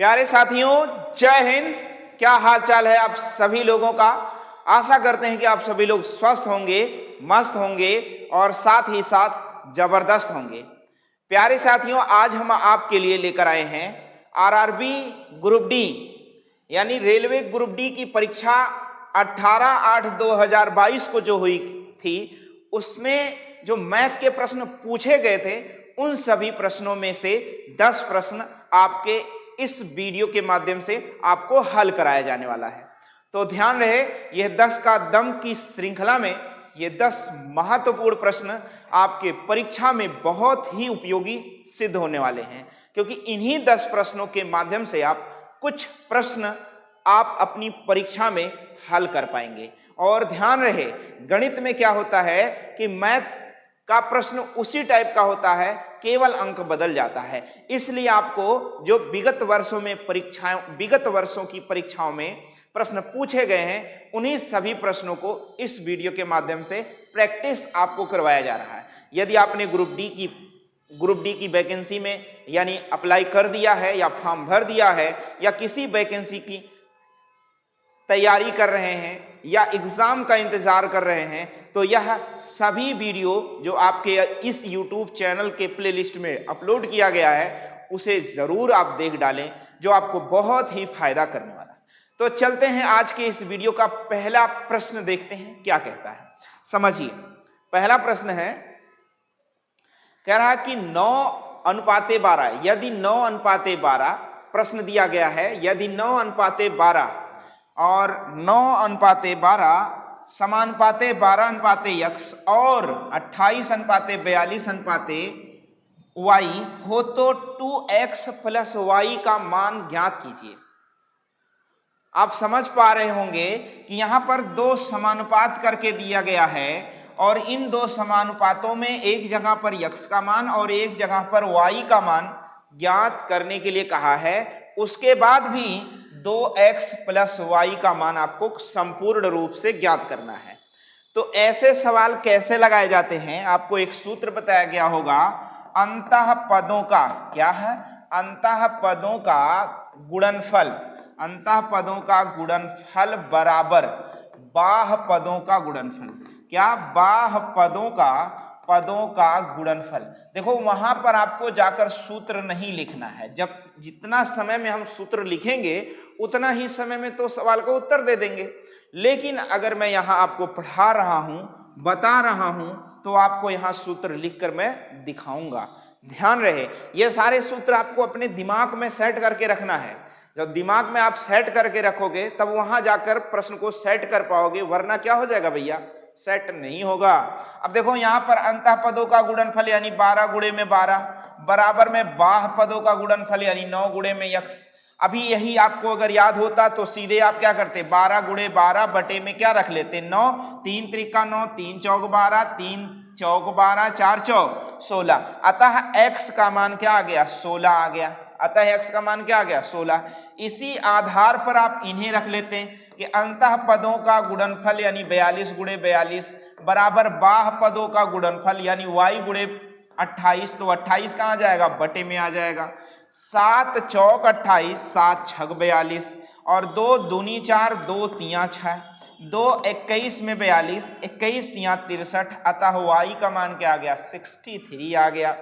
प्यारे साथियों, जय हिंद। क्या हाल चाल है आप सभी लोगों का। आशा करते हैं कि आप सभी लोग स्वस्थ होंगे, मस्त होंगे और साथ ही साथ जबरदस्त होंगे। प्यारे साथियों, आज हम आपके लिए लेकर आए हैं आरआरबी ग्रुप डी यानी रेलवे ग्रुप डी की परीक्षा 18/8/2022 को जो हुई थी, उसमें जो मैथ के प्रश्न पूछे गए थे, उन सभी प्रश्नों में से 10 प्रश्न आपके इस वीडियो के माध्यम से आपको हल कराया जाने वाला है। तो ध्यान रहे, यह 10 का दम की श्रृंखला में ये 10 महत्वपूर्ण प्रश्न आपके परीक्षा में बहुत ही उपयोगी सिद्ध होने वाले हैं, क्योंकि इन्हीं 10 प्रश्नों के माध्यम से आप कुछ प्रश्न आप अपनी परीक्षा में हल कर पाएंगे। और ध्यान रहे, गणित में क्या होता है कि मैथ का प्रश्न उसी टाइप का होता है, केवल अंक बदल जाता है। इसलिए आपको जो विगत वर्षों की परीक्षाओं में प्रश्न पूछे गए हैं, उन्हीं सभी प्रश्नों को इस वीडियो के माध्यम से प्रैक्टिस आपको करवाया जा रहा है। यदि आपने ग्रुप डी की वैकेंसी में यानी अप्लाई कर दिया है या फॉर्म भर दिया है या किसी वैकेंसी की तैयारी कर रहे हैं या एग्जाम का इंतजार कर रहे हैं, तो यह सभी वीडियो जो आपके इस YouTube चैनल के प्लेलिस्ट में अपलोड किया गया है, उसे जरूर आप देख डालें, जो आपको बहुत ही फायदा करने वाला है। तो चलते हैं, आज के इस वीडियो का पहला प्रश्न देखते हैं क्या कहता है। समझिए, पहला प्रश्न है, कह रहा है कि 9:12, यदि 9:12 प्रश्न दिया गया है, यदि 9:12 और 9:12 समानुपाते 12:x और 28:42:y हो तो 2x + y का मान ज्ञात कीजिए। आप समझ पा रहे होंगे कि यहां पर दो समानुपात करके दिया गया है और इन दो समानुपातों में एक जगह पर x का मान और एक जगह पर y का मान ज्ञात करने के लिए कहा है। उसके बाद भी 2x + y का मान आपको संपूर्ण रूप से ज्ञात करना है। तो ऐसे सवाल कैसे लगाए जाते हैं, आपको एक सूत्र बताया गया होगा, अंतः पदों का, क्या है, अंतः पदों का गुणनफल, अंतः पदों का गुणनफल बराबर बाह्य पदों का गुणनफल। क्या, बाह्य पदों का गुणनफल। देखो, वहां पर आपको जाकर सूत्र नहीं लिखना है। जब जितना समय में हम सूत्र लिखेंगे उतना ही समय में तो सवाल का उत्तर दे देंगे। लेकिन अगर मैं यहां आपको पढ़ा रहा हूं, बता रहा हूं, तो आपको यहां सूत्र लिखकर मैं दिखाऊंगा। ध्यान रहे, ये सारे सूत्र आपको अपने दिमाग में सेट करके रखना है। जब दिमाग में आप सेट करके रखोगे तब वहां जाकर प्रश्न को सेट कर पाओगे, वरना क्या हो जाएगा भैया, सेट नहीं होगा। अब देखो, यहां पर अंतः पदों का गुणनफल यानी 12 गुणे में 12 बराबर में बाह्य पदों का गुणनफल यानी 9 गुणे में x। अभी यही आपको अगर याद होता तो सीधे आप क्या करते, 12 गुणे 12 बटे में क्या रख लेते, 9, 3 त्रिका 9, 3 चौक 12, 3 चौक 12, 4 चौक 16। अतः x का मान क्या आ गया, 16 आ गया। अतः x का मान क्या आ गया, 16। इसी आधार पर आप इन्हें रख लेते हैं कि अंतः पदों का गुणनफल यानी 42 गुणे 42 बराबर बाह्य पदों का गुणनफल यानी y गुणे 28। तो 28 कहाँ जाएगा, बटे में आ जाएगा। 7 चौक 28, 7 छक 42 और 2 दूनी 4, 2 तिया 6, 2 21 में 42, 21 तिया 63। अतः y का मान क्या आ गया, 63 आ गया।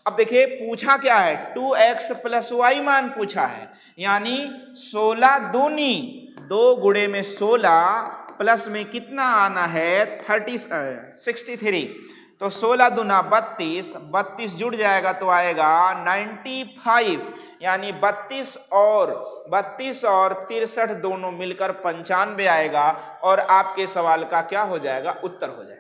अब देखिए, पूछा क्या है, 2x + y मान पूछा है, यानी 16 दूनी 2 गुणे में 16 प्लस में कितना आना है, 63। तो 16 दूना 32, 32 जुड़ जाएगा तो आएगा 95, यानी 32 और 63 दोनों मिलकर 95 आएगा और आपके सवाल का क्या हो जाएगा, उत्तर हो जाएगा।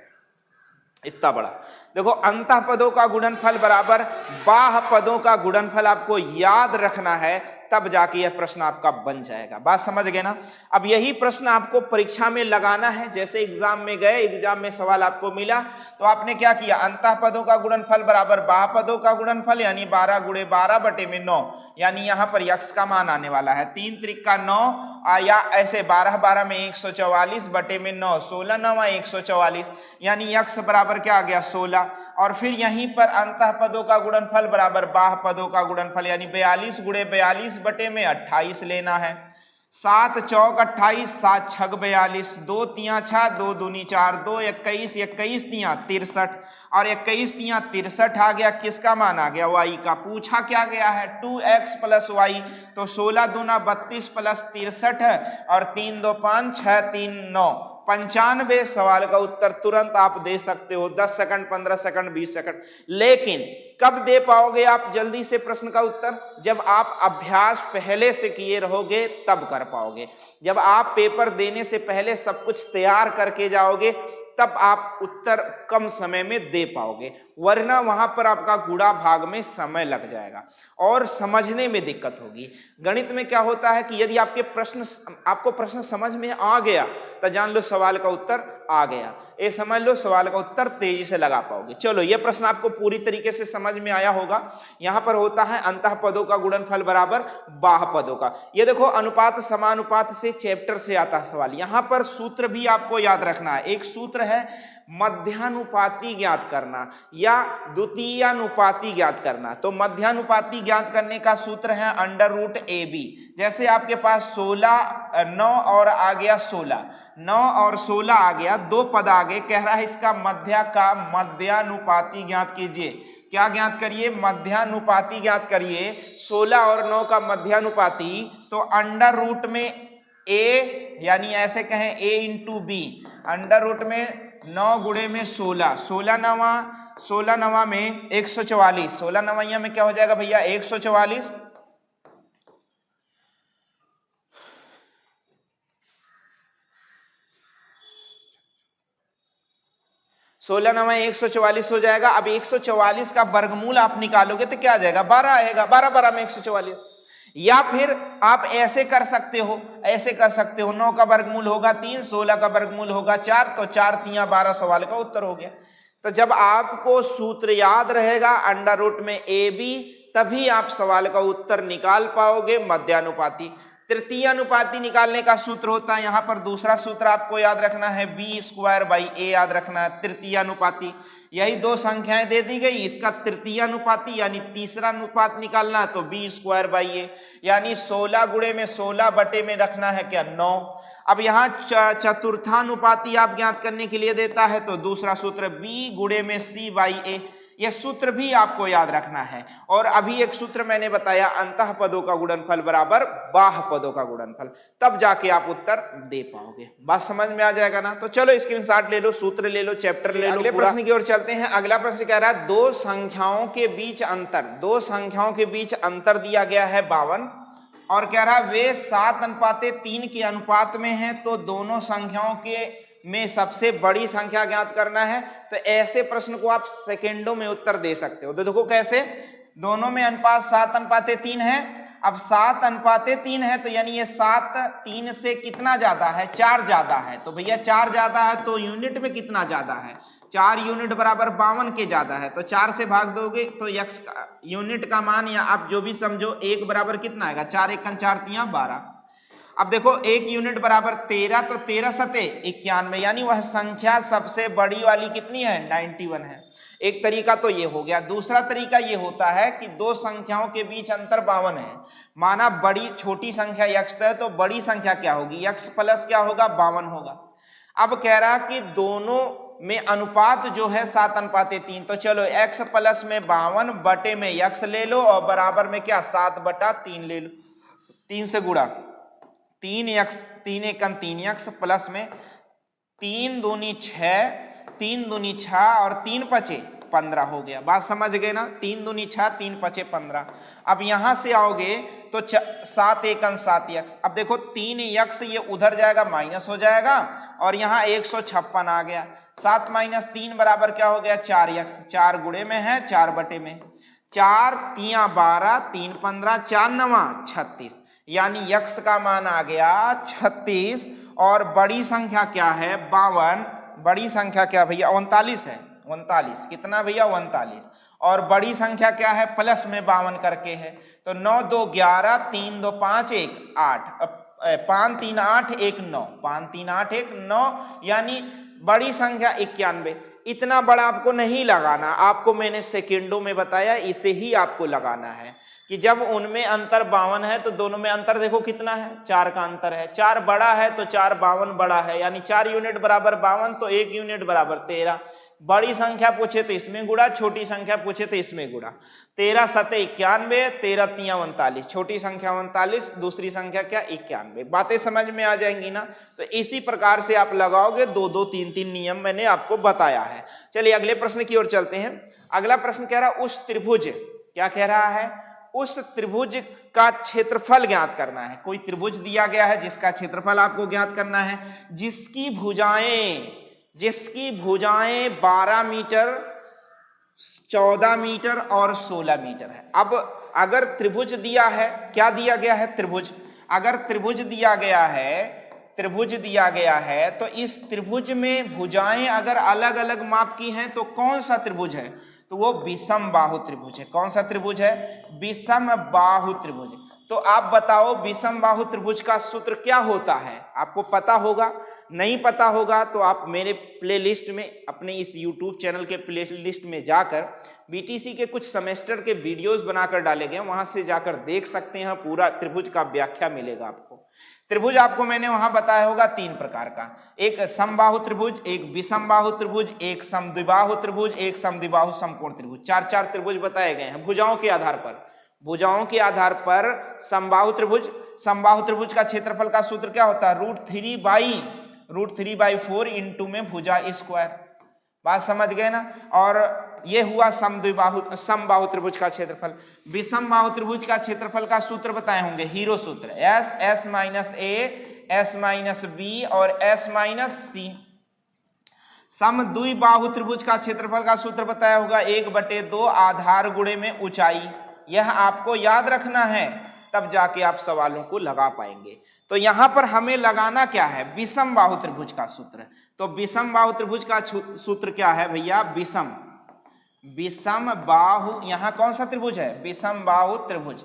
इतना बड़ा। देखो, अंतः पदों का गुणनफल बराबर बाह्य पदों का गुणनफल आपको याद रखना है, तब जाके यह प्रश्न आपका बन जाएगा। बात समझ गए ना। अब यही प्रश्न आपको परीक्षा में लगाना है। जैसे एग्जाम में गए, एग्जाम में सवाल आपको मिला तो आपने क्या किया, अंतः पदों का गुणनफल बराबर बाह्य पदों का गुणनफल यानी 12 गुणे 12 बटे में 9, यानी यहाँ पर x का मान आने वाला है 3 त्रिका 9 या ऐसे 12 12 में 144 बटे में 9, 16 9 144, यानी x बराबर क्या आ गया, 16। और फिर यहीं पर अंतः पदों का गुणनफल बराबर बाह्य पदों का गुणनफल, यानी 42 गुणे 42 बटे में 28 लेना है। 7 चौक 28, 7 छग 42, 2 तियां 6, 2 दूनी 4, 2 21, 21 तियां 63 और 21 तियां 63 आ गया। किसका मान आ गया? y का। पूछा क्या गया है? 2x प्लस वाई, तो 16 दूना 32 प्लस 63 और 3 2 5 6 3 9 95। सवाल का उत्तर तुरंत आप दे सकते हो, 10 सेकंड, 15 सेकंड, 20 सेकंड। लेकिन कब दे पाओगे आप जल्दी से प्रश्न का उत्तर? जब आप अभ्यास पहले से किए रहोगे तब कर पाओगे। जब आप पेपर देने से पहले सब कुछ तैयार करके जाओगे तब आप उत्तर कम समय में दे पाओगे, वरना वहां पर आपका गुणा भाग में समय लग जाएगा और समझने में दिक्कत होगी। गणित में क्या होता है कि यदि आपको प्रश्न समझ में आ गया तो जान लो सवाल का उत्तर आ गया, ये समझ लो सवाल का उत्तर तेजी से लगा पाओगे। चलो, ये प्रश्न आपको पूरी तरीके से समझ में आया होगा। यहां पर होता है अंतः पदों का गुणनफल बराबर बाह्य पदों का। ये देखो, अनुपात समानुपात से चैप्टर से आता है सवाल। यहां पर सूत्र भी आपको याद रखना है। एक सूत्र है मध्यानुपाती ज्ञात करना या द्वितीयानुपाती ज्ञात करना। तो मध्यानुपाती ज्ञात करने का सूत्र है अंडर रूट ए बी। जैसे आपके पास 9 और आ गया 16, 9 और 16 आ गया, 2 पद आ गए। कह रहा है इसका मध्य का मध्यानुपाती ज्ञात कीजिए। क्या ज्ञात करिए? मध्यानुपाती ज्ञात करिए। 16 और 9 का मध्यानुपाती, तो अंडर रूट में ए, यानी ऐसे कहें a into b, under root में 9 गुणे में 16, 16 नवा में 144, 16 नवाइया में क्या हो जाएगा भैया? 144। 16 नवा 144 हो जाएगा। अब 144 का वर्गमूल आप निकालोगे तो क्या आ जाएगा? 12 आएगा। 12 12 में 144। या फिर आप ऐसे कर सकते हो, 9 का वर्गमूल होगा 3, 16 का वर्गमूल होगा 4, तो 4 तियां 12 सवाल का उत्तर हो गया। तो जब आपको सूत्र याद रहेगा अंडर रूट में ए बी, तभी आप सवाल का उत्तर निकाल पाओगे मध्यानुपाती। तृतीय अनुपाती निकालने का सूत्र होता है, यहां पर दूसरा सूत्र आपको याद रखना है, बी स्क्वायर बाई ए याद रखना है। तृतीय अनुपाती, यही 2 संख्याएं दे दी गई, इसका तृतीय अनुपाती यानी तीसरा अनुपात निकालना है, तो बी स्क्वायर बाई ए, यानी 16 गुणे में 16 बटे में रखना है क्या? 9। अब यहाँ चतुर्थानुपाती आप ज्ञात करने के लिए देता है, तो दूसरा सूत्र बी गुणे में सी बाई ए, यह सूत्र भी आपको याद रखना है। और अभी एक सूत्र मैंने बताया, अंतः पदों का गुणनफल बराबर बाह्य पदों का गुणनफल, तब जाके आप उत्तर दे पाओगे। बात समझ में आ जाएगा ना? तो चलो स्क्रीनशॉट ले लो, सूत्र ले लो, चैप्टर ले लो। अगले प्रश्न की ओर चलते हैं। अगला प्रश्न कह रहा है 2 संख्याओं के बीच अंतर, 2 संख्याओं के बीच अंतर दिया गया है 52 और कह रहा है वे 7:3 के अनुपात में है, तो दोनों संख्याओं के में सबसे बड़ी संख्या ज्ञात करना है। तो ऐसे प्रश्न को आप सेकेंडों में उत्तर दे सकते हो। तो देखो कैसे, दोनों में अनुपात 7:3 है। अब 7:3 है, तो यानी ये 7 3 से कितना ज्यादा है? 4 ज्यादा है। तो भैया 4 ज्यादा है तो यूनिट में कितना ज्यादा है? 4 यूनिट बराबर 52 के ज्यादा है, तो 4 से भाग दोगे तो x का यूनिट का मान, या आप जो भी समझो, 1 बराबर कितना आएगा? 4 1 4 तियां 12। अब देखो 1 यूनिट बराबर 13, तो 13 सते 91, यानी वह संख्या सबसे बड़ी वाली कितनी है? 91 है। एक तरीका तो ये हो गया। दूसरा तरीका ये होता है कि 2 संख्याओं के बीच अंतर 52 है, माना बड़ी छोटी संख्या x है, तो बड़ी संख्या क्या होगी? x प्लस क्या होगा? 52 होगा। अब कह रहा कि दोनों में अनुपात जो है 7:3, तो चलो x प्लस में 52 बटे में x ले लो और बराबर में क्या? 7/3 ले लो। 3 से गुणा, 3x, 3 1 3x प्लस में 3 दूनी 6, 3 दूनी 6 और 3 पचे 15 हो गया। बात समझ गए ना? 3 दूनी 6, 3 पचे 15। अब यहां से आओगे तो 7 1 7x। अब देखो 3x ये उधर जाएगा, माइनस हो जाएगा, और यहाँ 156 आ गया। 7 - 3 बराबर क्या हो गया? 4x। 4 गुणे में है, 4 बटे में, 4 तियां 12, 3 15, 4 9 36, यानी x का मान आ गया 36। और बड़ी संख्या क्या है? 52। बड़ी संख्या क्या भैया? 39 है। 39 कितना भैया? 39। और बड़ी संख्या क्या है? प्लस में 52 करके है, तो 9 2 11, 3 2 5 1 8, 5 3 8 1 9, 5 3 8 1 9, यानी बड़ी संख्या 91। इतना बड़ा आपको नहीं लगाना, आपको मैंने सेकेंडों में बताया, इसे ही आपको लगाना है कि जब उनमें अंतर 52 है तो दोनों में अंतर देखो कितना है, 4 का अंतर है। 4 बड़ा है तो 4 52 बड़ा है, यानी 4 यूनिट बराबर 52 तो 1 यूनिट बराबर 13। बड़ी संख्या पूछे तो इसमें गुणा, छोटी संख्या पूछे तो इसमें गुणा। 13 सते 91, 13 तिया 39, छोटी संख्या 39, दूसरी संख्या क्या 91। बातें समझ में आ जाएंगी ना। तो इसी प्रकार से आप लगाओगे, 2-2 3-3 नियम मैंने आपको बताया है। चलिए अगले प्रश्न की ओर चलते हैं। अगला प्रश्न कह रहा है उस त्रिभुज, क्या कह रहा है, उस त्रिभुज का क्षेत्रफल ज्ञात करना है। कोई त्रिभुज दिया गया है जिसका क्षेत्रफल आपको ज्ञात करना है, जिसकी भुजाएं 12 मीटर, 14 मीटर और 16 मीटर है। अब अगर त्रिभुज दिया है, क्या दिया गया है, त्रिभुज, अगर त्रिभुज दिया गया है तो इस त्रिभुज में भुजाएं अगर अलग अलग माप की हैं तो कौन सा त्रिभुज है, तो वो विषम बाहु त्रिभुज है। कौन सा त्रिभुज है, विषम बाहु त्रिभुज। तो आप बताओ विषम बाहु त्रिभुज का सूत्र क्या होता है, आपको पता होगा? नहीं पता होगा तो आप मेरे प्लेलिस्ट में, अपने इस YouTube चैनल के प्लेलिस्ट में जाकर बीटीसी के कुछ सेमेस्टर के वीडियोस बनाकर डाले गए, वहां से जाकर देख सकते हैं, पूरा त्रिभुज का व्याख्या मिलेगा आपको। त्रिभुज आपको मैंने वहां बताया होगा 3 प्रकार का, एक समबाहु त्रिभुज, एक विषम बाहु त्रिभुज, एक समद्विबाहु त्रिभुज, एक समद्विबाहु समकोण त्रिभुज। 4-4 त्रिभुज बताए गए हैं भुजाओं के आधार पर। समबाहु त्रिभुज का क्षेत्रफल का सूत्र क्या होता है, √3/4 इंटू में भुजा स्क्वायर। बात समझ गए ना। और ये हुआ समबाहु त्रिभुज का क्षेत्रफल। विषम बाहु त्रिभुज का क्षेत्रफल का सूत्र बताए होंगे, हीरो सूत्र, S - A, S - B और S - C। समद्विबाहु त्रिभुज का क्षेत्रफल का सूत्र बताया होगा 1/2 आधार गुणे में ऊंचाई। यह आपको याद रखना है, तब जाके आप सवालों को लगा पाएंगे। तो यहां पर हमें लगाना क्या है, विषम बाहु त्रिभुज का सूत्र। तो विषम बाहु त्रिभुज का सूत्र क्या है भैया, विषम बाहु, यहां कौन सा त्रिभुज है, विषम बाहु त्रिभुज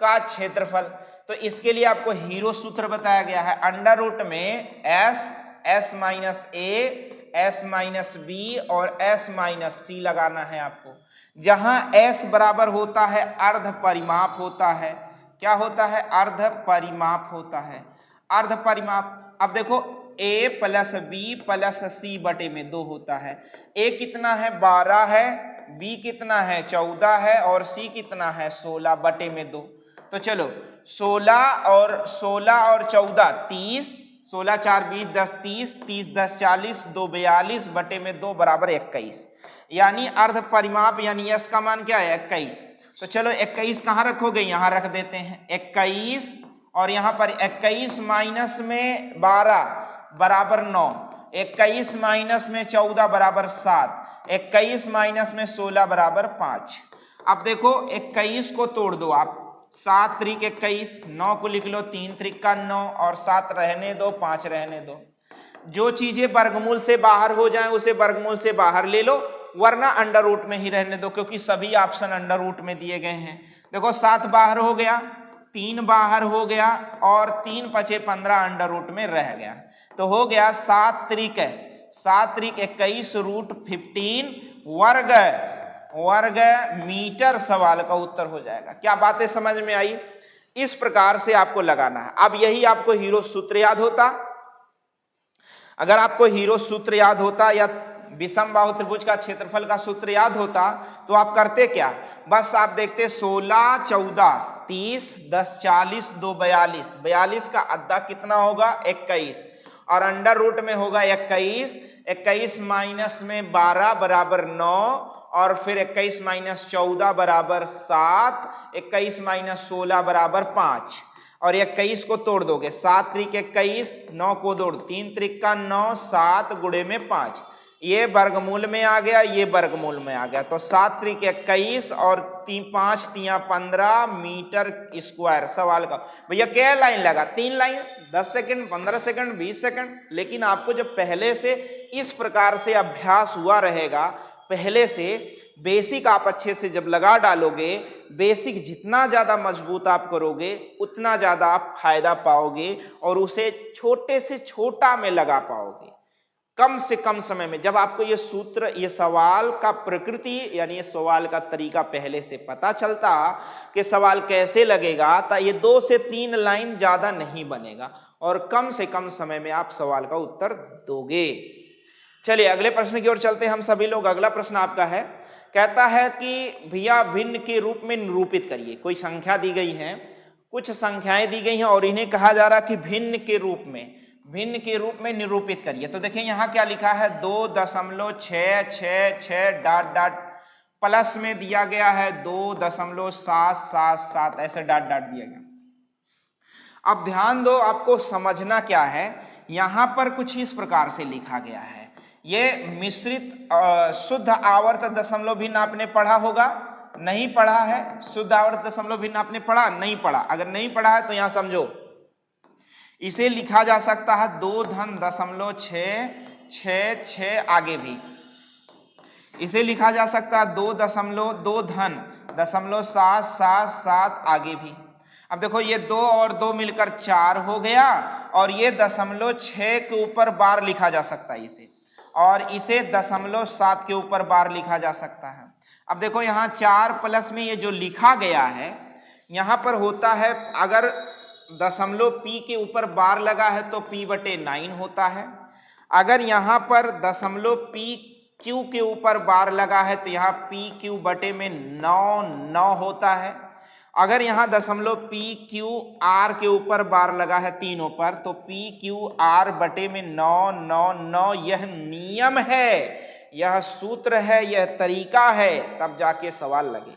का क्षेत्रफल। तो इसके लिए आपको हीरो सूत्र बताया गया है, √ में S - A, S - B और S - C लगाना है आपको। जहां S बराबर होता है अर्ध परिमाप होता है, क्या होता है, अर्ध परिमाप होता है, अर्ध परिमाप। अब देखो A + B + C बटे में 2 होता है। A कितना है, 12 है, B कितना है, 14 है और C कितना है, 16 बटे में 2। तो चलो 16 और 14 30, 16 × 4 = 20, 10 30, 30 × 10 = 40, 2 42 बटे में 2 बराबर 21। यानी अर्ध परिमाप यानी S का मान क्या है, 21। तो चलो 21 कहाँ रखोगे, यहाँ रख देते हैं 21, और यहाँ पर 21 माइनस में 12 बराबर 9, 21 माइनस में 14 बराबर 7, 21 माइनस में 16 बराबर 5। अब देखो 21 को तोड़ दो आप, 7 × 3 = 21, 9 को लिख लो, 3 × 3 = 9 और 7 रहने दो, 5 रहने दो। जो चीजें वर्गमूल से बाहर हो जाएं उसे वर्गमूल से बाहर ले लो, वरना अंडर रूट में ही रहने दो, क्योंकि सभी ऑप्शन अंडर रूट में दिए गए हैं। देखो 7 बाहर हो गया, 3 बाहर हो गया और 3 × 5 = 15 अंडर रूट में रह गया। तो हो गया 7 × 3 = 21 √15 वर्ग मीटर सवाल का उत्तर हो जाएगा। क्या बातें समझ में आई? इस प्रकार से आपको लगाना है। अब यही आपको हीरो सूत्र याद होता, अगर आपको हीरो सूत्र याद होता या विषम बाहु त्रिभुज का क्षेत्रफल का सूत्र याद होता तो आप करते क्या, बस आप देखते 16 14 30 10 40 2 42, 42 का अद्धा कितना होगा 21 और अंडर रूट में होगा 21, 21 माइनस में 12 बराबर 9 और फिर 21 माइनस 14 बराबर 7, 21 माइनस 16 बराबर 5 और 21 को तोड़ दोगे, 7 × 3 = 21, 9 को तोड़ 3 × 3 = 9, 7 गुणे में 5, ये वर्गमूल में आ गया, ये वर्गमूल में आ गया। तो 7 × 3 = 21 और 5 × 3 = 15 मीटर स्क्वायर सवाल का। भैया क्या लाइन लगा, 3 लाइन, 10 सेकंड, 15 सेकंड, 20 सेकंड। लेकिन आपको जब पहले से इस प्रकार से अभ्यास हुआ रहेगा, पहले से बेसिक आप अच्छे से जब लगा डालोगे, बेसिक जितना ज्यादा मजबूत आप करोगे उतना ज्यादा आप फायदा पाओगे और उसे छोटे से छोटा में लगा पाओगे। कम से कम समय में। जब आपको ये सूत्र, ये सवाल का प्रकृति यानी ये सवाल का तरीका पहले से पता चलता कि सवाल कैसे लगेगा, तो ये 2 से 3 लाइन ज्यादा नहीं बनेगा और कम से कम समय में आप सवाल का उत्तर दोगे। चलिए अगले प्रश्न की ओर चलते हैं हम सभी लोग। अगला प्रश्न आपका है, कहता है कि भैया भिन्न के रूप में निरूपित करिए। कोई संख्या दी गई है, कुछ संख्याएं दी गई हैं और इन्हें कहा जा रहा कि भिन्न के रूप में निरूपित करिए। तो देखिए यहां क्या लिखा है, 2.666 डॉट डॉट प्लस में दिया गया है 2.777 ऐसे डॉट डॉट दिया गया। अब ध्यान दो, आपको समझना क्या है, यहां पर कुछ इस प्रकार से लिखा गया है। ये मिश्रित शुद्ध आवर्त दशमलव भिन्न आपने पढ़ा होगा, नहीं पढ़ा है? शुद्ध आवर्त दशमलव भिन्न आपने पढ़ा? नहीं पढ़ा। अगर नहीं पढ़ा है तो यहां समझो, इसे लिखा जा सकता है 2.666 आगे भी इसे लिखा जा सकता है 2.777 आगे भी। अब देखो ये 2 और 2 मिलकर 4 हो गया और ये 0.6 के ऊपर बार लिखा जा सकता है इसे, और इसे 0.7 के ऊपर बार लिखा जा सकता है। अब देखो यहाँ 4 प्लस में ये जो लिखा गया है यहाँ पर होता है, अगर दशमलव p के ऊपर बार लगा है तो p/9 होता है। अगर यहाँ पर दशमलव pq के ऊपर बार लगा है तो यहाँ pq/9 होता है। अगर यहाँ दशमलव pqr के ऊपर बार लगा है तीनों पर तो pqr/9 यह नियम है, यह सूत्र है, यह तरीका है, तब जाके सवाल लगे।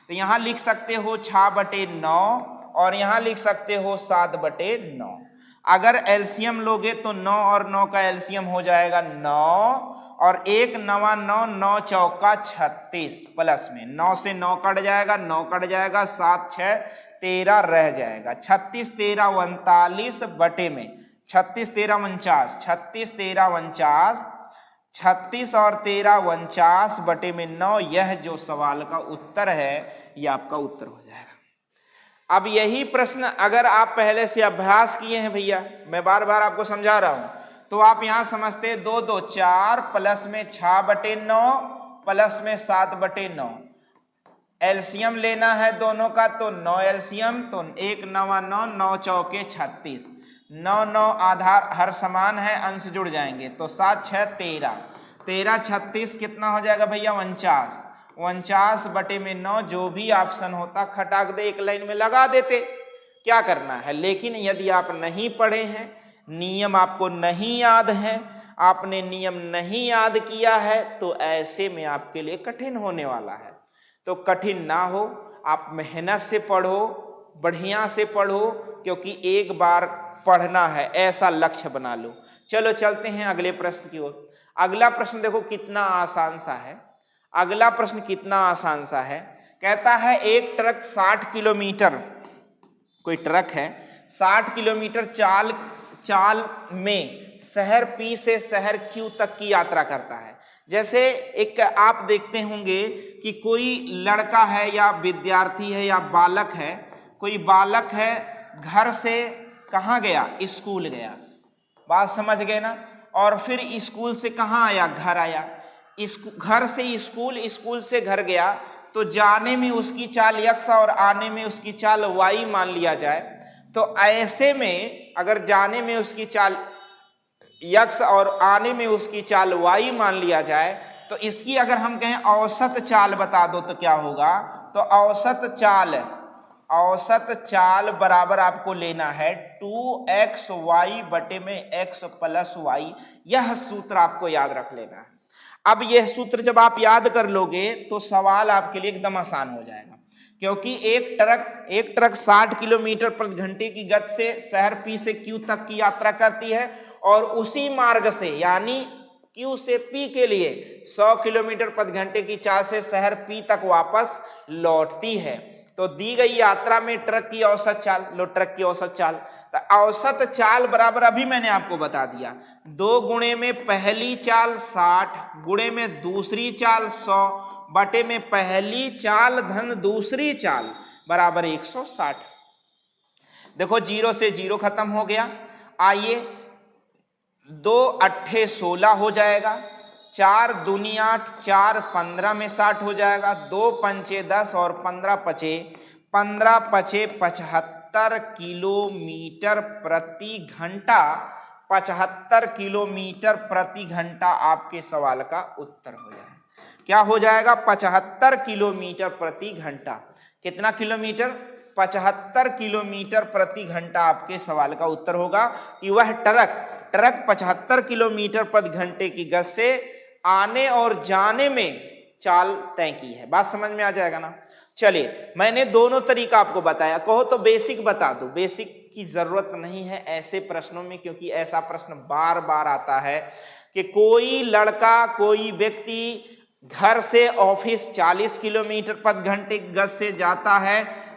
तो यहाँ लिख सकते हो 6/9 और यहाँ लिख सकते हो 7/9। अगर एलसीएम लोगे तो 9 और 9 का एलसीएम हो जाएगा 9 और 1 9 9 9 चौका 36 प्लस में 9 से 9 कट जाएगा, 9 कट जाएगा, 7 6 13 रह जाएगा। 36 13 39 बटे में 36 13 49, 36 13 49, 36 और 13 49 बटे में 9, यह जो सवाल का उत्तर है यह आपका उत्तर हो जाएगा। अब यही प्रश्न अगर आप पहले से अभ्यास किए हैं भैया, मैं बार बार आपको समझा रहा हूं, तो आप यहां समझते 2 2 4 प्लस में 6/9 प्लस में 7/9। एलसीएम लेना है दोनों का तो 9 एलसीएम, तो 1 9 9 9 चौके 36, 9 9 आधार हर समान है, अंश जुड़ जाएंगे तो 7 6 13, 13 36 कितना हो जाएगा भैया 49, 49/9। जो भी ऑप्शन होता खटाक दे एक लाइन में लगा देते, क्या करना है। लेकिन यदि आप नहीं पढ़े हैं, नियम आपको नहीं याद है, आपने नियम नहीं याद किया है, तो ऐसे में आपके लिए कठिन होने वाला है। तो कठिन ना हो, आप मेहनत से पढ़ो, बढ़िया से पढ़ो, क्योंकि एक बार पढ़ना है ऐसा लक्ष्य बना लो। चलो चलते हैं अगले प्रश्न की ओर। अगला प्रश्न देखो कितना आसान सा है। अगला प्रश्न कितना आसान सा है, कहता है एक ट्रक 60 किलोमीटर, कोई ट्रक है 60 किलोमीटर चाल में शहर P से शहर Q तक की यात्रा करता है। जैसे एक आप देखते होंगे कि कोई लड़का है या विद्यार्थी है या बालक है, कोई बालक है घर से कहाँ गया, स्कूल गया, बात समझ गए ना। और फिर स्कूल से कहाँ आया, घर आया। घर से स्कूल, स्कूल से घर गया, तो जाने में उसकी चाल x और आने में उसकी चाल y मान लिया जाए। तो ऐसे में अगर जाने में उसकी चाल x और आने में उसकी चाल y मान लिया जाए, तो इसकी अगर हम कहें औसत चाल बता दो तो क्या होगा, तो औसत चाल बराबर आपको लेना है 2xy बटे में x प्लस y। यह सूत्र आपको याद रख लेना है। अब यह सूत्र जब आप याद कर लोगे तो सवाल आपके लिए एकदम आसान हो जाएगा, क्योंकि एक ट्रक 60 किलोमीटर प्रति घंटे की गति से शहर P से Q तक की यात्रा करती है और उसी मार्ग से यानी Q से P के लिए 100 किलोमीटर प्रति घंटे की चाल से शहर P तक वापस लौटती है। तो दी गई यात्रा में ट्रक की औसत चाल लो, ट्रक की औसत चाल, तो औसत चाल बराबर अभी मैंने आपको बता दिया 2 गुणे में पहली चाल 60 गुणे में दूसरी चाल 100 बटे में पहली चाल धन दूसरी चाल बराबर 160। देखो 0 से 0 खत्म हो गया। आइए 2 अट्ठे 16 हो जाएगा, 4 दूनी 8, 4 15 में 60 हो जाएगा, 2 पंचे 10 और 15 पचे 75 किलोमीटर प्रति घंटा। 75 किलोमीटर प्रति घंटा आपके सवाल का उत्तर हो जाएगा। क्या हो जाएगा? 75 किलोमीटर प्रति घंटा। कितना किलोमीटर? 75 किलोमीटर प्रति घंटा आपके सवाल का उत्तर होगा कि वह ट्रक 75 किलोमीटर प्रति घंटे की गति से आने और जाने में चाल तय की है। बात समझ में आ जाएगा ना? चलिए, मैंने दोनों तरीका आपको बताया। कहो तो बेसिक बता दो। बेसिक की जरूरत नहीं है ऐसे प्रश्नों में, क्योंकि ऐसा प्रश्न बार बार आता है कि कोई लड़का, कोई व्यक्ति घर से ऑफिस 40 किलोमीटर प्रति घंटे की गति से जाता है,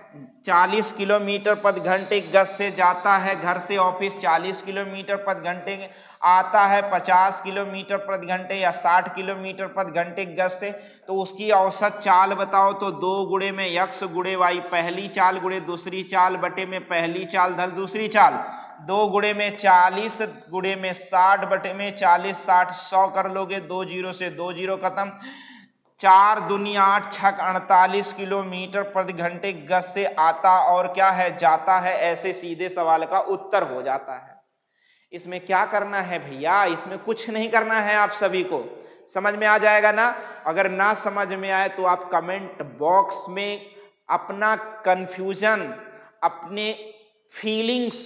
40 किलोमीटर प्रति घंटे की गति से जाता है घर से ऑफिस, 40 किलोमीटर प्रति घंटे आता है 50 किलोमीटर प्रति घंटे या 60 किलोमीटर प्रति घंटे की गति से, तो उसकी औसत चाल बताओ। तो 2 गुणे में x गुणे y, पहली चाल गुणे दूसरी चाल बटे में पहली चाल धल दूसरी चाल, 2 गुणे में 40 गुणे में 60 बटे में 40, 60 100 कर लोगे, 2 जीरो से 2 जीरो खत्म, 4 दूनी 8, 6 48 किलोमीटर प्रति घंटे गति से आता और क्या है? जाता है। ऐसे सीधे सवाल का उत्तर हो जाता है। इसमें क्या करना है भैया? इसमें कुछ नहीं करना है। आप सभी को समझ में आ जाएगा ना? अगर ना समझ में आए तो आप कमेंट बॉक्स में अपना कंफ्यूजन, अपने फीलिंग्स,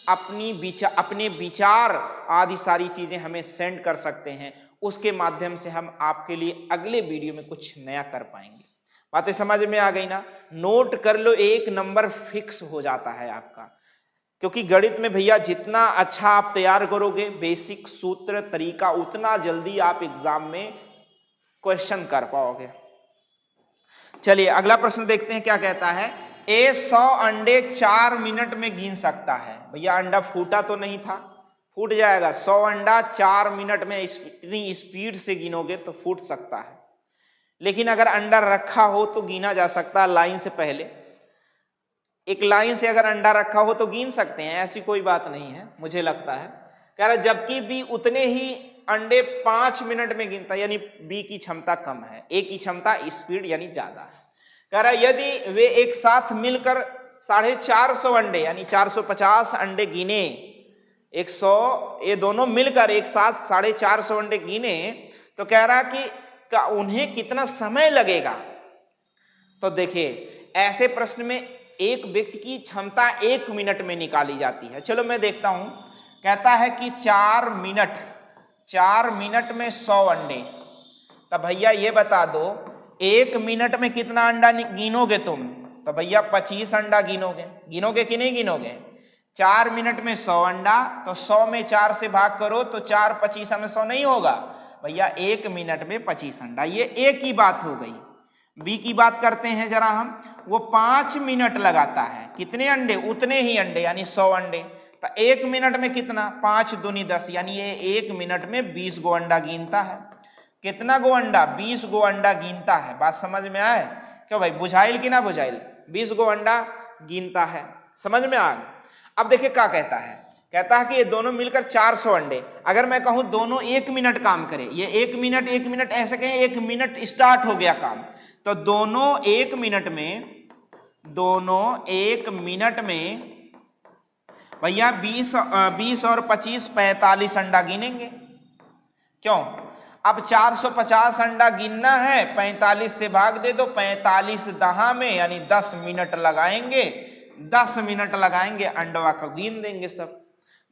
अपने विचार आदि सारी चीजें हमें सेंड कर सकते हैं। उसके माध्यम से हम आपके लिए अगले वीडियो में कुछ नया कर पाएंगे। बातें समझ में आ गई ना? नोट कर लो, 1 नंबर फिक्स हो जाता है आपका। क्योंकि गणित में भैया जितना अच्छा आप तैयार करोगे बेसिक सूत्र तरीका, उतना जल्दी आप एग्जाम में क्वेश्चन कर पाओगे। चलिए अगला प्रश्न देखते हैं क्या कहता है। ए 100 अंडे 4 मिनट में गिन सकता है। भैया अंडा फूटा तो नहीं था, फूट जाएगा। 100 अंडा 4 मिनट में इतनी स्पीड से गिनोगे तो फूट सकता है। लेकिन अगर अंडा रखा हो तो गिना जा सकता है लाइन से पहले। एक लाइन से अगर अंडा रखा हो तो गिन सकते हैं, ऐसी कोई बात नहीं है मुझे लगता है। कह रहा जबकि बी उतने ही अंडे 5 मिनट में गिनता, यानी बी की क्षमता कम है, ए की क्षमता स्पीड यानी ज्यादा है। कह रहा यदि वे एक साथ मिलकर 450 अंडे यानी 450 अंडे गिने, 100 ये दोनों मिलकर एक साथ 450 अंडे गिने, तो कह रहा कि उन्हें कितना समय लगेगा। तो देखिए ऐसे प्रश्न में एक व्यक्ति की क्षमता 1 मिनट में निकाली जाती है। चलो मैं देखता हूं। कहता है कि 4 मिनट में 100 अंडे। तब भैया ये बता दो 1 मिनट में कितना अंडा गिनोगे तुम? तो भैया 25 अंडा गिनोगे कि नहीं गिनोगे? 4 मिनट में 100 अंडा, तो 100 में 4 से भाग करो तो 4 25 में 100 नहीं होगा भैया। 1 मिनट में 25 अंडा। ये ए की बात हो गई। बी की बात करते हैं जरा हम। वो 5 मिनट लगाता है। कितने अंडे? उतने ही अंडे यानी 100 अंडे। तो 1 मिनट में कितना? 5 दूनी 10 यानी ये 1 मिनट में 20 गो अंडा गिनता है। कितना गो अंडा? 20 गो अंडा गिनता है। बात समझ में आए? क्यों भाई, बुझाइल कि ना बुझाइल? 20 गो अंडा गिनता है। समझ में आ गया? अब देखिए क्या कहता है। कहता है कि ये दोनों मिलकर 400 अंडे। अगर मैं कहूं दोनों 1 मिनट काम करें, ये 1 मिनट ऐसे कहें, 1 मिनट स्टार्ट हो गया काम, तो दोनों 1 मिनट में भैया 20 और 25 45 अंडा गिनेंगे। क्यों? अब 450 अंडा गिनना है, 45 से भाग दे दो, 45 दहा में यानी 10 मिनट लगाएंगे। 10 मिनट लगाएंगे, अंडवा को गिन देंगे सब।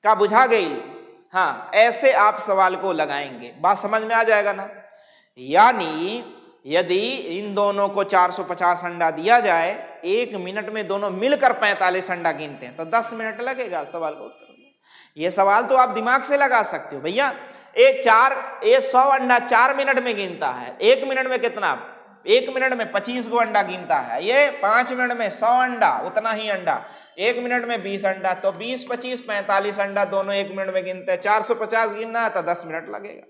क्या बुझा गई? हाँ, ऐसे आप सवाल को लगाएंगे। बात समझ में आ जाएगा ना? यानी यदि इन दोनों को 450 अंडा दिया जाए, 1 मिनट में दोनों मिलकर 45 अंडा गिनते हैं, तो 10 मिनट लगेगा सवाल को उत्तर में। ये सवाल तो आप दिमाग से लगा सकते हो भैया। 100 अंडा 4 मिनट में गिनता है। 1 मिनट में कितना? 1 मिनट में 25 गो अंडा गिनता है। ये 5 मिनट में 100 अंडा, उतना ही अंडा। 1 मिनट में 20 अंडा, तो 20 25 45 अंडा दोनों 1 मिनट में गिनते हैं। 450 गिनना है तो 10 मिनट लगेगा।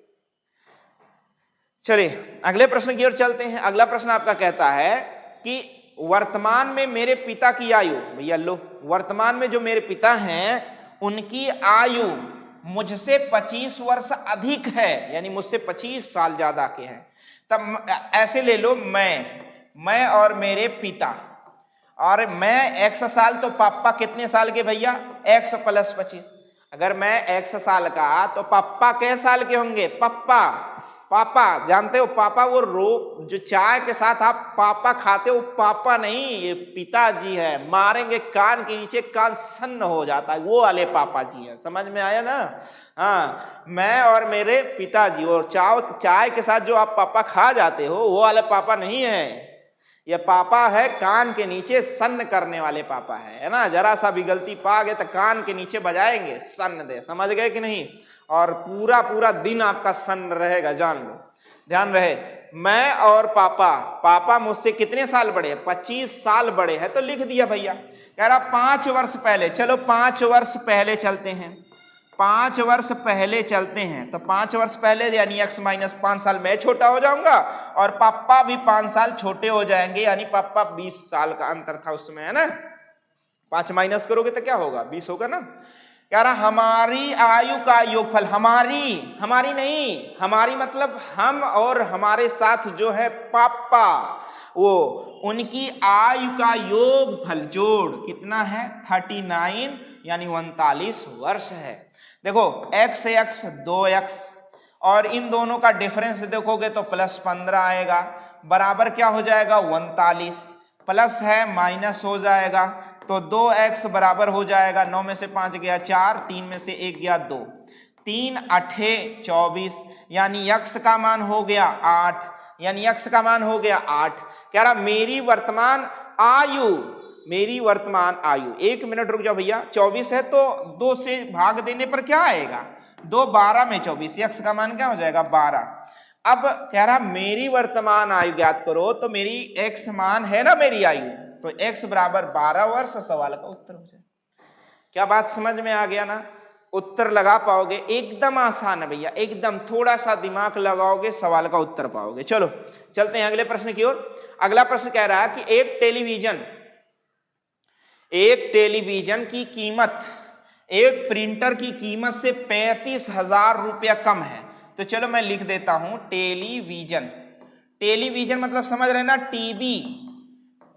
चलिए अगले प्रश्न की ओर चलते हैं। अगला प्रश्न आपका कहता है कि वर्तमान में मेरे पिता की आयु, भैया लो, वर्तमान में जो मेरे पिता हैं उनकी आयु मुझसे 25 वर्ष अधिक है, यानी मुझसे 25 साल ज्यादा के हैं, तब ऐसे ले लो मैं और मेरे पिता, और मैं x साल तो पापा कितने साल के भैया, x + 25। अगर मैं x साल का तो पापा कै साल के होंगे, पापा जानते हो, पापा वो जो चाय के साथ आप पापा खाते हो, पापा नहीं, ये पिताजी है, मारेंगे कान के नीचे, कान सन्न हो जाता है, वो वाले पापा जी है। समझ में आया ना? हाँ, मैं और मेरे पिताजी, और चाय के साथ जो आप पापा खा जाते हो वो वाले पापा नहीं है, ये पापा है कान के नीचे सन्न करने वाले पापा है ना। जरा सा भी गलती पा गए तो कान के नीचे बजाएंगे, सन्न दे, समझ गए कि नहीं? और पूरा दिन आपका सन्न रहेगा, जान लो, ध्यान रहे। मैं और पापा मुझसे कितने साल बड़े, 25 साल बड़े हैं, तो लिख दिया भैया। कह रहा 5 वर्ष पहले, चलो 5 वर्ष पहले चलते हैं, 5 वर्ष पहले चलते हैं, तो 5 वर्ष पहले यानी x - 5 साल मैं छोटा हो जाऊंगा और पापा भी 5 साल छोटे हो जाएंगे, यानी पापा 20 साल का अंतर था उसमें, है ना। 5 माइनस करोगे तो क्या होगा, 20 होगा ना। कह रहा हमारी आयु का योगफल, हमारी नहीं, हमारी मतलब हम और हमारे साथ जो है पापा, वो उनकी आयु का योगफल जोड़ कितना है, 39 यानी 39 वर्ष है। देखो x 2x और इन दोनों का डिफरेंस देखोगे तो +15 आएगा, बराबर क्या हो जाएगा 39, प्लस है माइनस हो जाएगा, तो 2x बराबर हो जाएगा, 9 में से 5 गया 4, 3 में से 1 गया 2, 3 8 24, यानी x का मान हो गया 8, यानी x का मान हो गया 8। कह रहा मेरी वर्तमान आयु, 1 मिनट रुक जाओ भैया, 24 है तो 2 से भाग देने पर क्या आएगा, 2 12 में 24, x का मान क्या हो जाएगा 12। अब कह रहा मेरी वर्तमान आयु ज्ञात करो, तो मेरी x मान है ना मेरी आयु, तो x बराबर 12 वर्ष, सवाल का उत्तर हो जाए। क्या बात समझ में आ गया ना? उत्तर लगा पाओगे, एकदम आसान है भैया, एकदम, थोड़ा सा दिमाग लगाओगे सवाल का उत्तर पाओगे। चलो चलते हैं अगले प्रश्न की ओर। अगला प्रश्न कह रहा है कि एक टेलीविजन की कीमत एक प्रिंटर की कीमत से 35,000 रुपया कम है, तो चलो मैं लिख देता हूं टेलीविजन मतलब समझ रहे ना,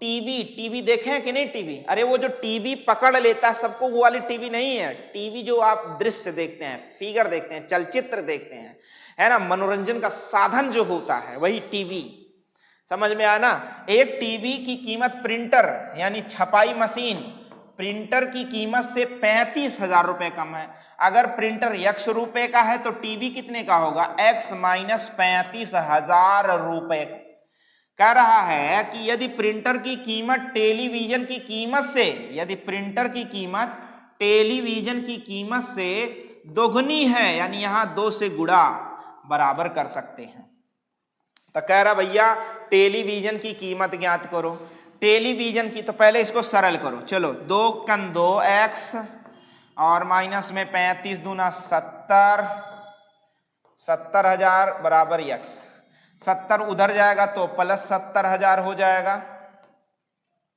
टीवी देखे हैं कि नहीं टीवी? अरे वो जो टीवी पकड़ लेता है सबको, वो वाली टीवी नहीं है। टीवी जो आप दृश्य देखते हैं, फिगर देखते हैं, चलचित्र देखते हैं, है ना, मनोरंजन का साधन जो होता है वही टीवी, समझ में आया ना। एक टीवी की कीमत प्रिंटर यानी छपाई मशीन, प्रिंटर की कीमत से 35,000 रुपए कम है। अगर प्रिंटर x रुपए का है तो टीवी कितने का होगा, x - 35,000 रुपए। कह रहा है कि यदि प्रिंटर की कीमत टेलीविजन की कीमत से दोगुनी है, यानी यहां 2 से गुणा बराबर कर सकते हैं, तो कह रहा भैया टेलीविजन की कीमत ज्ञात करो। टेलीविजन की, तो पहले इसको सरल करो, चलो 2 × 2x और माइनस में 35 दूना 70,000 बराबर x, 70 उधर जाएगा तो +70,000 हो जाएगा,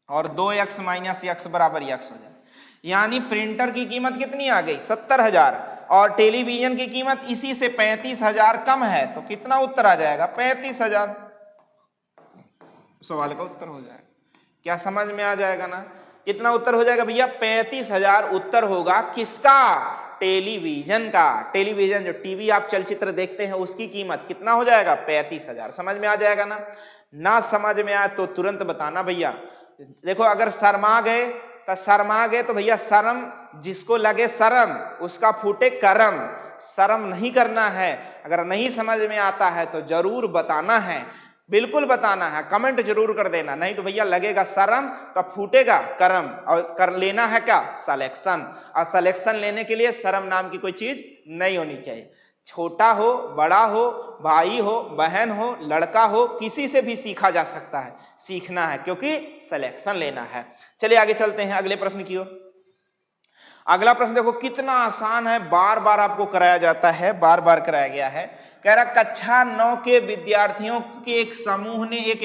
और 2x - x बराबर x हो जाएगा। यानी प्रिंटर की कीमत कितनी आ गई 70,000, और टेलीविजन की कीमत इसी से 35,000 कम है, तो कितना उत्तर आ जाएगा 35,000, सवाल का उत्तर हो जाएगा। क्या समझ में आ जाएगा ना? कितना उत्तर हो जाएगा भैया 35,000 उत्तर होगा किसका, टेलीविजन का। टेलीविजन जो टीवी आप चलचित्र देखते हैं उसकी कीमत कितना हो जाएगा 35,000, समझ में आ जाएगा ना। ना समझ में आए तो तुरंत बताना भैया। देखो अगर शर्मा गए तो भैया शर्म, जिसको लगे शर्म उसका फूटे करम, शर्म नहीं करना है। अगर नहीं समझ में आता है तो जरूर बताना है, बिल्कुल बताना है, कमेंट जरूर कर देना, नहीं तो भैया लगेगा शर्म तो फूटेगा करम, और कर लेना है क्या सिलेक्शन, और सिलेक्शन लेने के लिए शर्म नाम की कोई चीज नहीं होनी चाहिए। छोटा हो, बड़ा हो, भाई हो, बहन हो, लड़का हो, किसी से भी सीखा जा सकता है, सीखना है क्योंकि सिलेक्शन लेना है। चलिए आगे चलते हैं अगले प्रश्न की ओर। अगला प्रश्न देखो कितना आसान है, बार बार आपको कराया जाता है, बार बार कराया गया है। कह रहा कक्षा 9 के विद्यार्थियों के एक समूह ने एक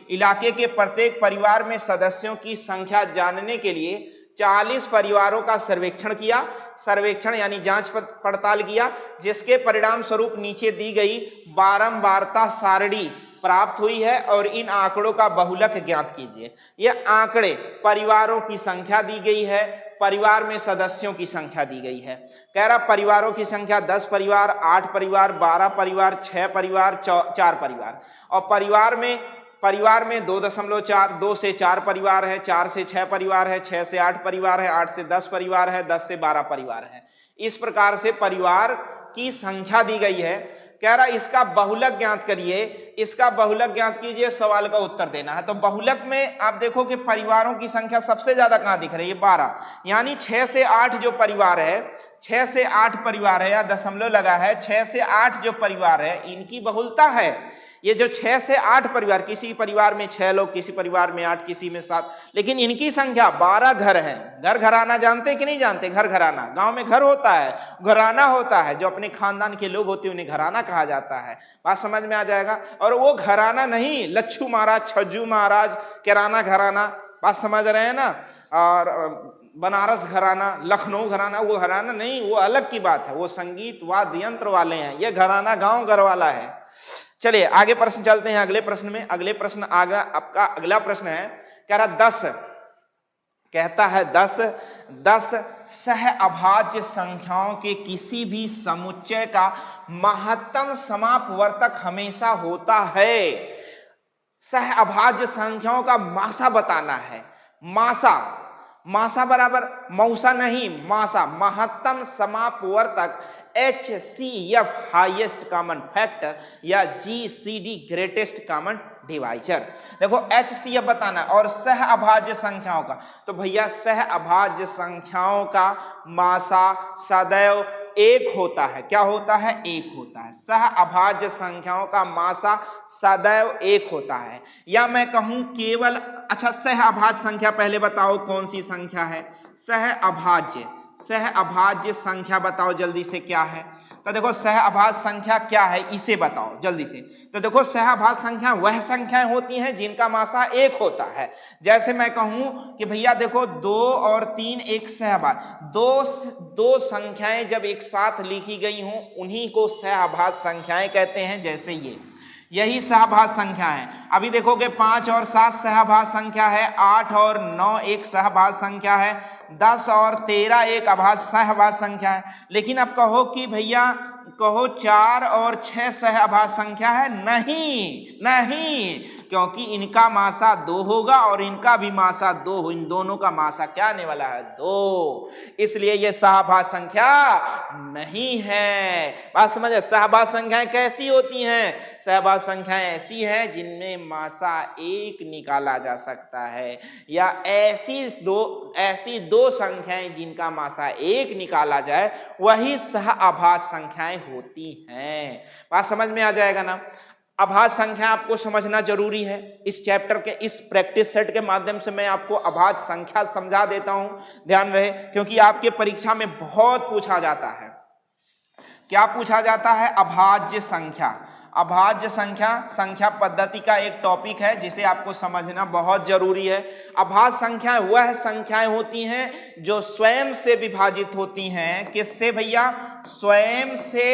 इलाके के प्रत्येक परिवार में सदस्यों की संख्या जानने के लिए 40 परिवारों का सर्वेक्षण किया। सर्वेक्षण यानी जांच पड़ताल किया, जिसके परिणाम स्वरूप नीचे दी गई बारंबारता सारणी प्राप्त हुई है और इन आंकड़ों का बहुलक ज्ञात कीजिए। ये आंकड़े परिवारों की संख्या दी गई है, परिवार में सदस्यों की संख्या दी गई है। कह रहा परिवारों की संख्या 10 परिवार, 8 परिवार, 12 परिवार, 6 परिवार, 4 परिवार। और परिवार में 2.4, 2 से 4 परिवार है, 4 से 6 परिवार है, 6 से 8 परिवार है, 8 से 10 परिवार है, 10 से 12 परिवार है। इस प्रकार से परिवार की संख्या दी गई है। कह रहा इसका बहुलक ज्ञात करिए, इसका बहुलक ज्ञात कीजिए, सवाल का उत्तर देना है। तो बहुलक में आप देखो कि परिवारों की संख्या सबसे ज्यादा कहां दिख रही है, 12, यानी 6 से 8 जो परिवार है, 6 से 8 परिवार है, या दशमलव लगा है, 6 से 8 जो परिवार है इनकी बहुलता है। ये जो 6 से 8 परिवार, किसी परिवार में 6 लोग, किसी परिवार में 8, किसी में 7, लेकिन इनकी संख्या 12 घर है। घर घराना जानते कि नहीं जानते? घर घराना, गांव में घर होता है, घराना होता है, जो अपने खानदान के लोग होते हैं उन्हें घराना कहा जाता है। बात समझ में आ जाएगा। और वो घराना नहीं लच्छू महाराज, छज्जू महाराज, किराना घराना, बात समझ रहे हैं ना, और बनारस घराना, लखनऊ घराना, वो घराना नहीं, वो अलग की बात है, वो संगीत वाद्य यंत्र वाले हैं। ये घराना गांव घर वाला है। चलिए आगे प्रश्न चलते हैं, अगले प्रश्न में। अगले प्रश्न आपका अगला प्रश्न है, कह रहा 10, कहता है 10 सह अभाज्य संख्याओं के किसी भी समुच्चय का महत्तम समापवर्तक हमेशा होता है। सह अभाज्य संख्याओं का मासा बताना है। मासा बराबर मौसा नहीं, मासा, महत्तम समापवर्तक HCF हाईएस्ट कॉमन फैक्टर या GCD ग्रेटेस्ट कॉमन डिवाइजर। देखो HCF बताना और सह अभाज्य संख्याओं का, तो भैया सह अभाज्य संख्याओं का मासा सदैव 1 होता है। क्या होता है? 1 होता है। सह अभाज्य संख्याओं का मासा सदैव 1 होता है। या मैं कहूं केवल, अच्छा सह अभाज्य संख्या पहले बताओ कौन सी संख्या है? सह अभाज्य संख्या बताओ जल्दी से, क्या है? तो देखो सह अभाज्य संख्या क्या है इसे बताओ जल्दी से। तो देखो सह अभाज्य संख्या वह संख्याएं होती हैं जिनका मासा 1 होता है। जैसे मैं कहूं कि भैया देखो 2 और 3 एक सह अभाज्य, दो संख्याएं जब एक साथ लिखी गई हों उन्हीं को सह अभाज्य संख्याएं कहते हैं। जैसे यही सहभाज्य संख्या है। अभी देखोगे 5 और 7 सहभाज्य संख्या है, 8 और 9 एक सहभाज्य संख्या है, 10 और 13 एक अभाज्य सहभाज्य संख्या है। लेकिन अब कहो कि भैया कहो 4 और 6 सहभाज्य संख्या है, नहीं, क्योंकि इनका मासा 2 होगा और इनका भी मासा 2, इन दोनों का मासा क्या आने वाला है? 2, इसलिए ये सहभाज्य संख्या नहीं है। बात समझे? सहभाज्य संख्याएं कैसी होती हैं? सहभाज्य संख्याएं ऐसी हैं जिनमें मासा 1 निकाला जा सकता है, या ऐसी दो संख्याएं जिनका मासा 1 निकाला जाए वही सह अभाज्य संख्याएं होती हैं। बात समझ में आ जाएगा ना? अभाज्य संख्या आपको समझना जरूरी है। इस चैप्टर के इस प्रैक्टिस सेट के माध्यम से मैं आपको अभाज्य संख्या समझा देता हूं, ध्यान रहे, क्योंकि आपके परीक्षा में बहुत पूछा जाता है। क्या पूछा जाता है? अभाज्य संख्या। अभाज्य संख्या पद्धति का एक टॉपिक है जिसे आपको समझना बहुत जरूरी है। अभाज्य संख्याएं वह संख्याएं होती हैं जो स्वयं से विभाजित होती हैं। किससे भैया? स्वयं से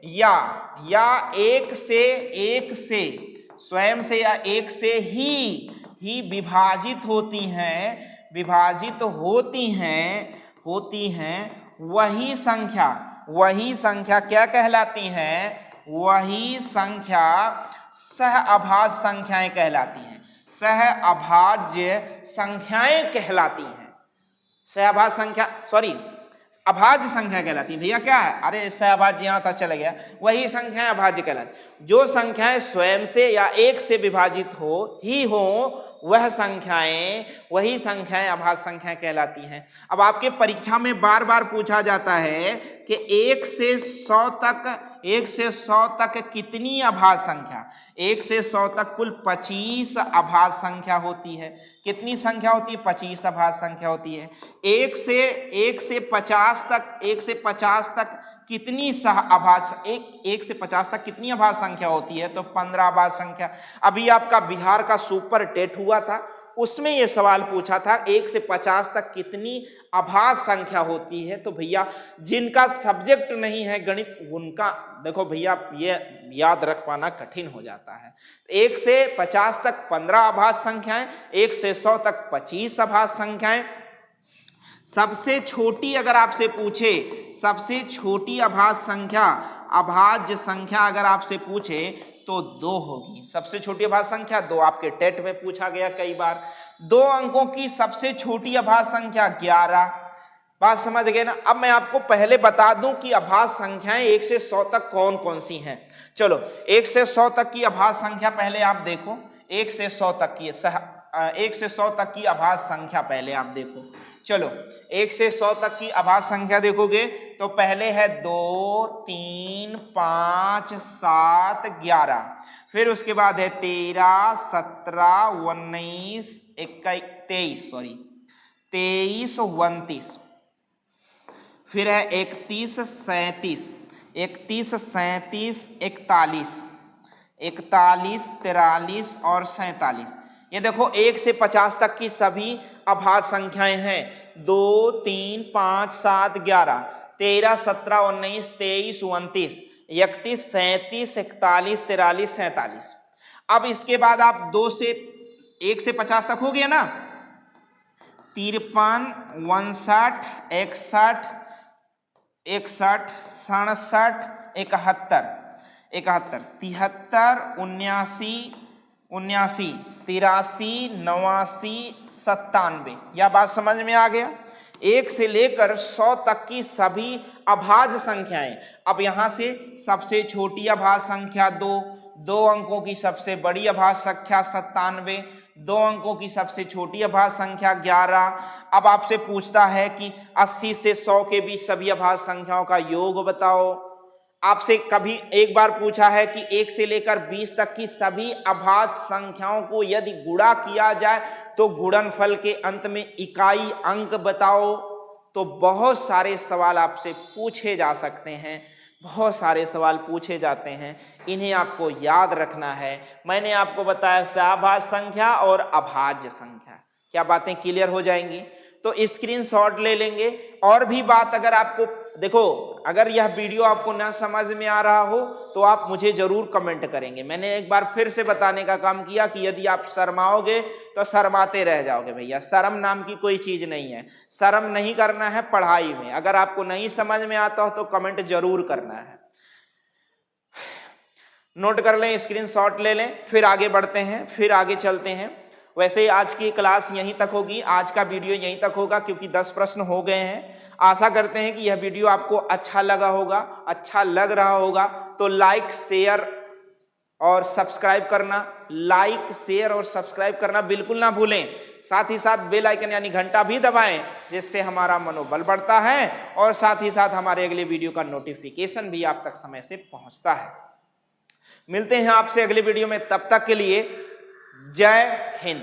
या एक से स्वयं से या एक से ही विभाजित होती हैं वही संख्या क्या कहलाती हैं? वही संख्या सह अभाज्य संख्याएं कहलाती हैं। सह अभाज्य संख्याएं कहलाती हैं। सहभाज्य संख्या अभाज्य संख्या कहलाती है। भैया क्या है? अरे सहभाज्य यहां तक चला गया। वही संख्याएं अभाज्य कहलाती। जो संख्याएं स्वयं से या एक से विभाजित हो वही संख्याएं अभाज्य संख्याएं कहलाती हैं। अब आपके परीक्षा में बार बार पूछा जाता है कि 1 से 100 तक कितनी अभाज्य संख्या? 1 से 100 तक कुल 25 अभाज्य संख्या होती है। कितनी संख्या होती है? 25 अभाज्य संख्या होती है। 1 से 50 तक कितनी अभाज्य 1 से 50 तक कितनी अभाज्य संख्या होती है? तो 15 अभाज्य संख्या। अभी आपका बिहार का सुपर टेट हुआ था, उसमें ये सवाल पूछा था 1 से 50 तक कितनी अभाज्य संख्या होती है। तो भैया जिनका सब्जेक्ट नहीं है गणित, उनका देखो भैया ये याद रख पाना कठिन हो जाता है। 1 से 50 तक 15 अभाज्य संख्याएं, 1 से 100 तक 25 अभाज्य संख्याएं। सबसे छोटी अगर आपसे पूछे, सबसे छोटी अभाज्य संख्या अगर आपसे पूछे तो 2 होगी। सबसे छोटी अभाज्य संख्या 2, आपके टेट में पूछा गया कई बार। 2 अंकों की सबसे छोटी अभाज्य संख्या 11। बात समझ गए ना। अब मैं आपको पहले बता दूं कि अभाज्य संख्याएं 1 से 100 तक कौन कौन सी हैं। चलो 1 से 100 तक की अभाज्य संख्या पहले आप देखो। 1 से 100 तक की 1 से 100 तक की अभाज्य संख्या पहले आप देखो। चलो 1 से 100 तक की अभाज्य संख्या देखोगे तो पहले है 2, 3, 5, 7, 11। फिर उसके बाद है 13, 17, 19, 23, 29। फिर है 31, 37, 41, 43 और 47। ये देखो 1 से 50 तक की सभी अभाज्य संख्याएं हैं। 2, 3, 5, 7, 11, 13, 17, 19, 23, 29, 31, 37, 41, 43, 47। अब इसके बाद आप 2 से 1 से 50 तक हो गया ना। 53, 59, 61, 67, 71, 73, 79, 83, 89, 97। यह बात समझ में आ गया। 1 से लेकर 100 तक की सभी अभाज्य संख्याएं। अब यहां से सबसे छोटी अभाज्य संख्या 2 अंकों की सबसे बड़ी अभाज्य संख्या 97, 2 अंकों की सबसे छोटी अभाज्य संख्या 11। अब आपसे पूछता है कि 80 से 100 के बीच सभी अभाज्य संख्याओं का योग बताओ। आपसे कभी एक बार पूछा है कि 1 से लेकर 20 तक की सभी अभाज्य संख्याओं को यदि गुणा किया जाए तो गुणनफल के अंत में इकाई अंक बताओ। तो बहुत सारे सवाल आपसे पूछे जा सकते हैं, बहुत सारे सवाल पूछे जाते हैं, इन्हें आपको याद रखना है। मैंने आपको बताया सभाज्य संख्या और अभाज्य संख्या। क्या बातें क्लियर हो जाएंगी? तो स्क्रीनशॉट ले लेंगे। और भी बात अगर आपको, देखो अगर यह वीडियो आपको ना समझ में आ रहा हो तो आप मुझे जरूर कमेंट करेंगे। मैंने एक बार फिर से बताने का काम किया कि यदि आप शर्माओगे तो शर्माते रह जाओगे। भैया शर्म नाम की कोई चीज नहीं है, शर्म नहीं करना है पढ़ाई में। अगर आपको नहीं समझ में आता हो तो कमेंट जरूर करना है। नोट कर लें, स्क्रीनशॉट ले लें, फिर आगे बढ़ते हैं, फिर आगे चलते हैं। वैसे आज की क्लास यहीं तक होगी, आज का वीडियो यहीं तक होगा क्योंकि 10 प्रश्न हो गए हैं। आशा करते हैं कि यह वीडियो आपको अच्छा लगा होगा, अच्छा लग रहा होगा तो लाइक शेयर और सब्सक्राइब करना बिल्कुल ना भूलें। साथ ही साथ बेल आइकन यानी घंटा भी दबाएं, जिससे हमारा मनोबल बढ़ता है और साथ ही साथ हमारे अगले वीडियो का नोटिफिकेशन भी आप तक समय से पहुंचता है। मिलते हैं आपसे अगले वीडियो में, तब तक के लिए जय हिंद।